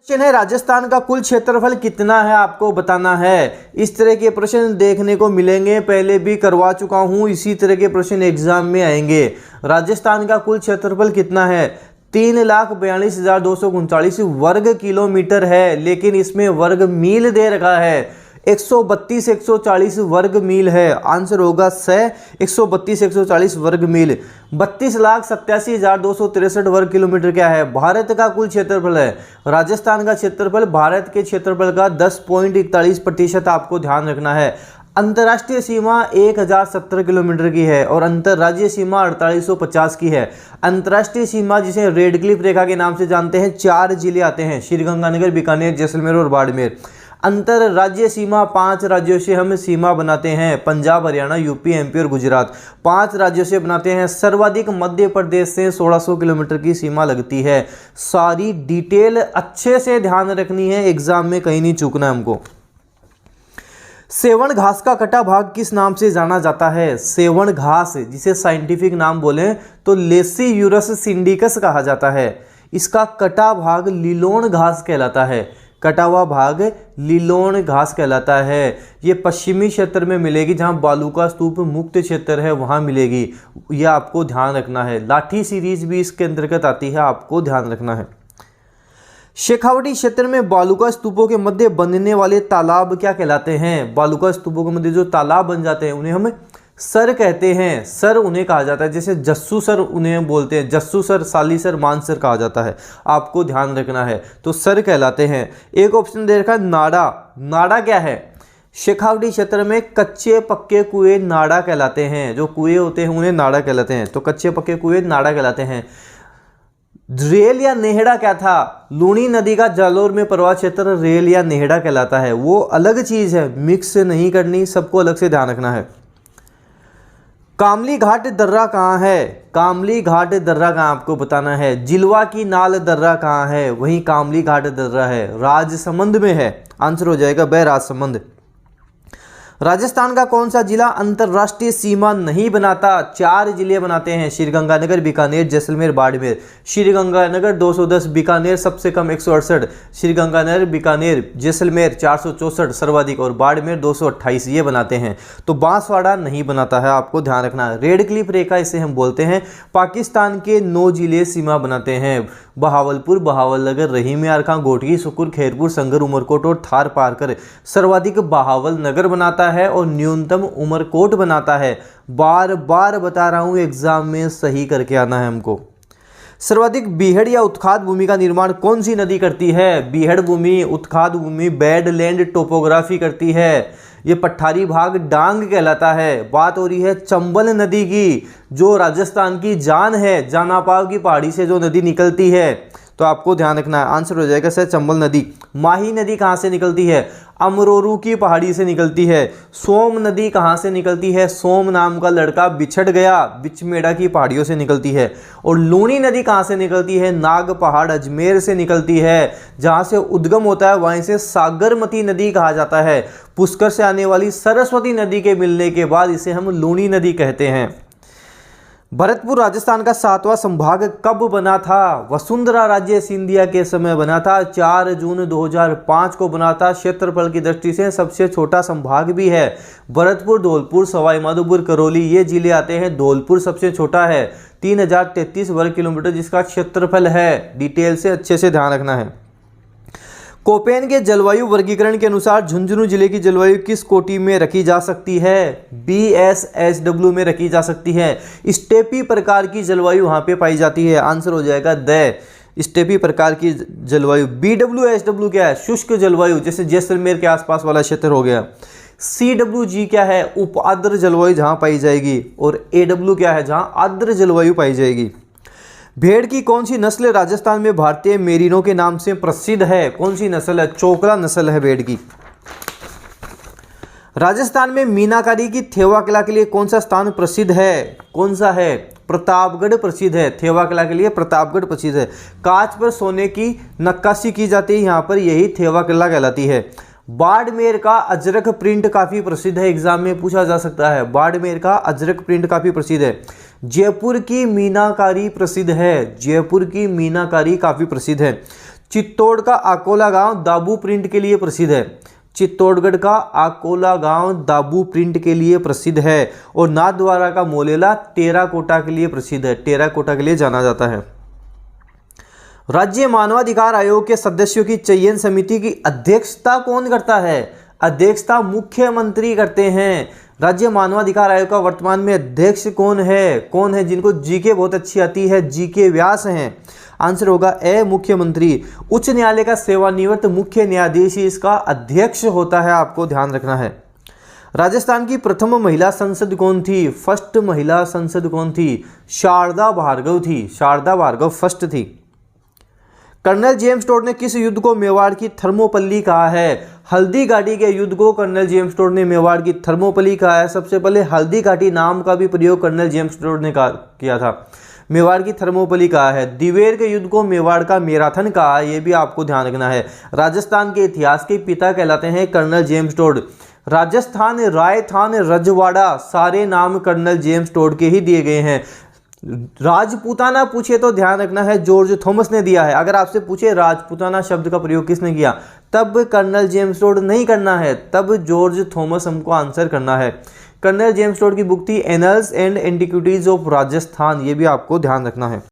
Question है राजस्थान का कुल क्षेत्रफल कितना है आपको बताना है। इस तरह के प्रश्न देखने को मिलेंगे, पहले भी करवा चुका हूं, इसी तरह के प्रश्न एग्जाम में आएंगे। राजस्थान का कुल क्षेत्रफल कितना है? 3,42,239 वर्ग किलोमीटर है, लेकिन इसमें वर्ग मील दे रखा है 132,140 वर्ग मील है। आंसर होगा 132,140 वर्ग मील। 32,87,263 वर्ग किलोमीटर क्या है? भारत का कुल क्षेत्रफल है। राजस्थान का क्षेत्रफल भारत के क्षेत्रफल का 10.41% आपको ध्यान रखना है। अंतर्राष्ट्रीय सीमा 1070 किलोमीटर की है और अंतर्राज्यीय सीमा 4850 की है। अंतर्राष्ट्रीय सीमा जिसे रेड क्लिफ रेखा के नाम से जानते हैं, 4 जिले आते हैं, श्रीगंगानगर, बीकानेर, जैसलमेर और बाड़मेर। अंतरराज्यीय सीमा 5 राज्यों से हम सीमा बनाते हैं, पंजाब, हरियाणा, यूपी, एमपी और गुजरात 5 राज्यों से बनाते हैं। सर्वाधिक मध्य प्रदेश से 1600 किलोमीटर की सीमा लगती है। सारी डिटेल अच्छे से ध्यान रखनी है, एग्जाम में कहीं नहीं चूकना है हमको। सेवण घास का कटा भाग किस नाम से जाना जाता है? सेवण घास, जिसे साइंटिफिक नाम बोलें तो लेसियूरस सिंडिकस कहा जाता है। इसका कटा भाग लिलोन घास कहलाता है। कटा हुआ भाग लिलोन घास कहलाता है। ये पश्चिमी क्षेत्र में मिलेगी, जहाँ बालूका स्तूप मुक्त क्षेत्र है वहाँ मिलेगी। यह आपको ध्यान रखना है। लाठी सीरीज भी इसके अंतर्गत आती है, आपको ध्यान रखना है। शेखावटी क्षेत्र में बालूका स्तूपों के मध्य बनने वाले तालाब क्या कहलाते हैं? बालूका स्तूपों के मध्य जो तालाब बन जाते हैं उन्हें हम सर कहते हैं। सर उन्हें कहा जाता है, जैसे जस्सू सर उन्हें बोलते हैं, जस्सू सर, सालीसर, मानसर कहा जाता है। आपको ध्यान रखना है, तो सर कहलाते हैं। एक ऑप्शन दे रखा है नाड़ा। नाड़ा क्या है? शेखावटी क्षेत्र में कच्चे पक्के कुएं नाड़ा कहलाते हैं। जो कुएं होते हैं उन्हें नाड़ा कहलाते हैं। तो कच्चे पक्के कुएं नाड़ा कहलाते हैं। रेल या नेहड़ा क्या था? लूणी नदी का जालोर में प्रवाह क्षेत्र रेल या नेहड़ा कहलाता है। वो अलग चीज है, मिक्स नहीं करनी, सबको अलग से ध्यान रखना है। कामली घाट दर्रा कहाँ है? कामली घाट दर्रा कहाँ आपको बताना है। जिलवा की नाल दर्रा कहाँ है? वहीं कामली घाट दर्रा है, राजसमंद में है। आंसर हो जाएगा ब, राजसमंद। राजस्थान का कौन सा जिला अंतर्राष्ट्रीय सीमा नहीं बनाता? 4 जिले बनाते हैं, श्रीगंगानगर, बीकानेर, जैसलमेर, बाड़मेर। श्रीगंगानगर 210, बीकानेर सबसे कम 168, श्रीगंगानगर, बीकानेर, जैसलमेर 464 सर्वाधिक और बाड़मेर 228 ये बनाते हैं। तो बांसवाड़ा नहीं बनाता है, आपको ध्यान रखना है। रेड क्लिफ रेखा इसे हम बोलते हैं। पाकिस्तान के 9 जिले सीमा बनाते हैं, बहावलपुर, बहावलनगर, रहीम यार खां, घोटकी, सुकुर, खैरपुर, संगर, उमरकोट और थार पार कर। सर्वाधिक बहावल नगर बनाता है और न्यूनतम उमरकोट बनाता है। बार बार बता रहा हूं, एग्जाम में सही करके आना है हमको। सर्वाधिक बीहड़ या उत्खाद भूमि का निर्माण कौन सी नदी करती है? बीहड़ भूमि, उत्खाद भूमि, बैडलैंड टोपोग्राफी करती है। ये पठारी भाग डांग कहलाता है। बात हो रही है चंबल नदी की, जो राजस्थान की जान है। जानापाव की पहाड़ी से जो नदी निकलती है, तो आपको ध्यान रखना है। आंसर हो जाएगा सर चंबल नदी। माही नदी कहाँ से निकलती है? अमरोरू की पहाड़ी से निकलती है। सोम नदी कहाँ से निकलती है? सोम नाम का लड़का बिछड़ गया, बिचमेड़ा की पहाड़ियों से निकलती है। और लूणी नदी कहाँ से निकलती है? नाग पहाड़, अजमेर से निकलती है। जहाँ से उद्गम होता है वहीं से सागरमती नदी कहा जाता है। पुष्कर से आने वाली सरस्वती नदी के मिलने के बाद इसे हम लूणी नदी कहते हैं। भरतपुर राजस्थान का 7वां संभाग कब बना था? वसुंधरा राज्य सिंधिया के समय बना था। 4 जून 2005 को बना था। क्षेत्रफल की दृष्टि से सबसे छोटा संभाग भी है। भरतपुर, धौलपुर, सवाई माधोपुर, करौली ये जिले आते हैं। धौलपुर सबसे छोटा है, 3033 वर्ग किलोमीटर जिसका क्षेत्रफल है। डिटेल से अच्छे से ध्यान रखना है। कोपेन के जलवायु वर्गीकरण के अनुसार झुंझुनू जिले की जलवायु किस कोटि में रखी जा सकती है? BSHW में रखी जा सकती है। स्टेपी प्रकार की जलवायु वहां पे पाई जाती है। आंसर हो जाएगा द, स्टेपी प्रकार की जलवायु। BWHW क्या है? शुष्क जलवायु, जैसे जैसलमेर के आसपास वाला क्षेत्र हो गया। CWG क्या है? उप आर्द्र जलवायु जहां पाई जाएगी। और AW क्या है? जहां आर्द्र जलवायु पाई जाएगी। भेड़ की कौन सी नस्ल राजस्थान में भारतीय मेरिनो के नाम से प्रसिद्ध है? कौन सी नस्ल है? चोकला नस्ल है भेड़ की। राजस्थान में मीनाकारी की थेवा कला के लिए कौन सा स्थान प्रसिद्ध है? कौन सा है? प्रतापगढ़ प्रसिद्ध है। थेवा कला के लिए प्रतापगढ़ प्रसिद्ध है। कांच पर सोने की नक्काशी की जाती है, यहाँ पर यही थेवा कला कहलाती है। बाड़मेर का अजरक प्रिंट काफी प्रसिद्ध है, एग्जाम में पूछा जा सकता है। बाड़मेर का अजरक प्रिंट काफी प्रसिद्ध है। जयपुर की मीनाकारी प्रसिद्ध है। जयपुर की मीनाकारी काफी प्रसिद्ध है। चित्तौड़ का अकोला गांव दाबू प्रिंट के लिए प्रसिद्ध है। चित्तौड़गढ़ का अकोला गांव दाबू प्रिंट के लिए प्रसिद्ध है। और नाथद्वारा का मोलेला टेराकोटा के लिए प्रसिद्ध है, टेराकोटा के लिए जाना जाता है। राज्य मानवाधिकार आयोग के सदस्यों की चयन समिति की अध्यक्षता कौन करता है? अध्यक्षता मुख्यमंत्री करते हैं। राज्य मानवाधिकार आयोग का वर्तमान में अध्यक्ष कौन है? जिनको जीके बहुत अच्छी आती है, जीके व्यास हैं। आंसर होगा ए, मुख्यमंत्री। उच्च न्यायालय का सेवानिवृत्त मुख्य न्यायाधीश ही इसका अध्यक्ष होता है, आपको ध्यान रखना है। राजस्थान की प्रथम महिला संसद कौन थी? फर्स्ट महिला संसद कौन थी? शारदा भार्गव थी, शारदा भार्गव फर्स्ट थी। कर्नल जेम्स टोड ने किस युद्ध को मेवाड़ की थर्मोपल्ली कहा है? हल्दी घाटी के युद्ध को कर्नल जेम्स टोड ने मेवाड़ की थर्मोपल्ली कहा है। सबसे पहले हल्दी घाटी नाम का भी प्रयोग कर्नल जेम्स टोड ने किया था। मेवाड़ की थर्मोपल्ली कहा है। दिवेर के युद्ध को मेवाड़ का मैराथन कहा, यह भी आपको ध्यान रखना है। राजस्थान के इतिहास के पिता कहलाते हैं कर्नल जेम्स टोड। राजस्थान, रायथान, रजवाड़ा सारे नाम कर्नल जेम्स टोड के ही दिए गए हैं। राजपूताना पूछे तो ध्यान रखना है जॉर्ज थॉमस ने दिया है। अगर आपसे पूछे राजपूताना शब्द का प्रयोग किसने किया, तब कर्नल जेम्स टोड नहीं करना है, तब जॉर्ज थॉमस हमको आंसर करना है। कर्नल जेम्स टोड की बुक थी annuls and antiquities of Rajasthan, ये भी आपको ध्यान रखना है।